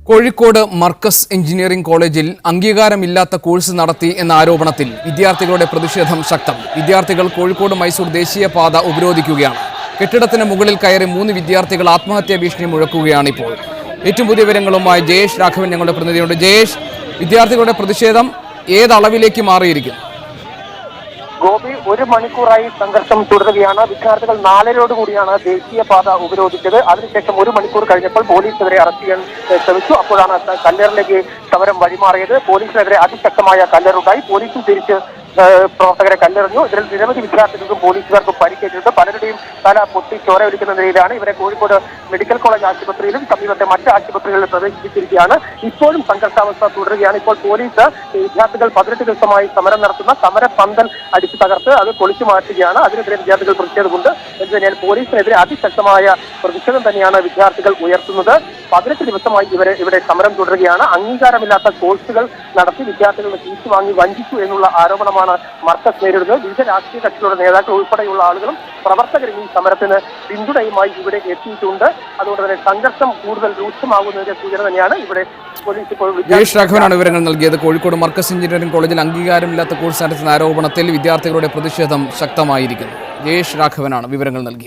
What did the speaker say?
Kozhikode Markaz engineering കോളേജിൽ അംഗീകാരമില്ലാത്ത course നടത്തി എന്ന ആരോപണത്തിൽ വിദ്യാർത്ഥികളുടെ പ്രതിഷേധം ശക്തം. വിദ്യാർത്ഥികൾ കോഴിക്കോട് മൈസൂർ ദേശീയപാത ഉപരോധിക്കുകയാണ്. കെട്ടിടത്തിന് മുകളിൽ കയറി 3 വിദ്യാർത്ഥികൾ ആത്മഹത്യാ ഭീഷണി മുഴക്കുകയാണിപ്പോൾ. ഏറ്റവും പുതിയ വിവരങ്ങളുമായി ജയേഷ് രാഘവൻ ഞങ്ങളുടെ പ്രതിനിധിയുണ്ട്. ജയേഷ്, വിദ്യാർത്ഥികളുടെ പ്രതിഷേധം ഏതളവിലേക്ക് മാറിയിരിക്കുന്നു? ഗോപി, 1 മണിക്കൂറായി സംഘർഷം തുടരുകയാണ്. വിദ്യാർത്ഥികൾ 4:30 ദേശീയപാത ഉപരോധിച്ചത്. അതിനുശേഷം 1 മണിക്കൂർ കഴിഞ്ഞപ്പോൾ പോലീസ് ഇവരെ അറസ്റ്റ് ചെയ്യാൻ ശ്രമിച്ചു. അപ്പോഴാണ് കല്ലേറിലേക്ക് സമരം വഴിമാറിയത്. പോലീസിനെതിരെ അതിശക്തമായ കല്ലേറുണ്ടായി. പോലീസും തിരിച്ച് പ്രവർത്തകരെ കല്ലെറിഞ്ഞു. ഇതിൽ നിരവധി വിദ്യാർത്ഥികൾക്കും പോലീസുകാർക്കും പരിക്കേറ്റിട്ടുണ്ട്. പലരുടെയും തല പൊട്ടി ചോര ഒലിക്കുന്ന നിലയിലാണ്. ഇവരെ കോഴിക്കോട് മെഡിക്കൽ കോളേജ് ആശുപത്രിയിലും സമീപത്തെ മറ്റ് ആശുപത്രികളിലും പ്രവേശിപ്പിച്ചിരിക്കുകയാണ്. ഇപ്പോഴും സംഘർഷാവസ്ഥ തുടരുകയാണ്. ഇപ്പോൾ പോലീസ് വിദ്യാർത്ഥികൾ 18 ദിവസമായി സമരം നടത്തുന്ന സമരപന്തൽ അടിച്ചു തകർത്ത് അത് പൊളിച്ചു മാറ്റുകയാണ്. അതിനെതിരെ വിദ്യാർത്ഥികൾ പ്രതിഷേധമുണ്ട്. എന്തുതന്നെയാൽ പോലീസിനെതിരെ അതിശക്തമായ പ്രതിഷേധം തന്നെയാണ് വിദ്യാർത്ഥികൾ ഉയർത്തുന്നത്. 18 ദിവസമായി ഇവിടെ സമരം തുടരുകയാണ്. അംഗീകാരമില്ലാത്ത കോഴ്സുകൾ നടത്തി വിദ്യാർത്ഥികളുടെ ഫീസ് വാങ്ങി വഞ്ചിച്ചു എന്നുള്ള ആരോപണമാണ് മർക്കസ് നേരിടുന്നത്. വിവിധ രാഷ്ട്രീയ കക്ഷികളുടെ നേതാക്കൾ ഉൾപ്പെടെയുള്ള ആളുകളും പ്രവർത്തകരും ഈ സമരത്തിന് പിന്തുണയുമായി ഇവിടെ എത്തിയിട്ടുണ്ട്. അതുകൊണ്ട് തന്നെ സംഘർഷം കൂടുതൽ രൂക്ഷമാകുന്നതിന്റെ സൂചന തന്നെയാണ് ഇവിടെ പോലീസ് ഇപ്പോൾ. ജയേഷ് രാഘവനാണ് വിവരങ്ങൾ നൽകിയത്. കോഴിക്കോട് മർക്കസ് എഞ്ചിനീയറിംഗ് കോളേജിൽ അംഗീകാരമില്ലാത്ത കോഴ്സ് നടത്തുന്ന ആരോപണത്തിൽ വിദ്യാർത്ഥികളുടെ പ്രതിഷേധം ശക്തമായിരിക്കുന്നു. ജയേഷ് രാഘവനാണ് വിവരങ്ങൾ നൽകിയത്.